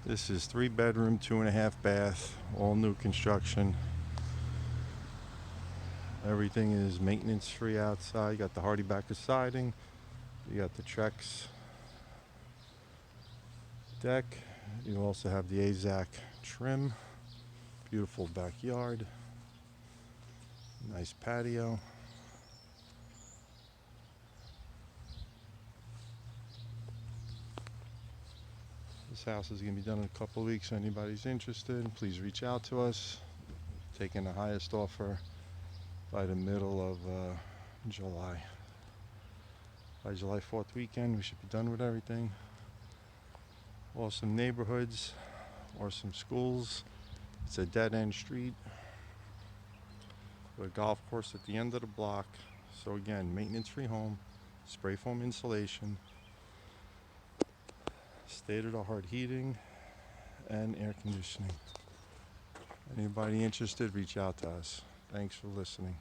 This is 3 bedroom, 2.5 bath, all new construction. Everything is maintenance free outside. You got the Hardy-Backer siding. You got the Trex deck. You also have the AZAC trim. Beautiful backyard. Nice patio. This house is going to be done in a couple of weeks. So anybody's interested, please reach out to us. Taking the highest offer by the middle of July. By July 4th weekend, we should be done with everything. Awesome neighborhoods or some schools. It's a dead-end street with a golf course at the end of the block. So again, maintenance-free home, spray foam insulation, state-of-the-art heating and air conditioning. Anybody interested, reach out to us. Thanks for listening.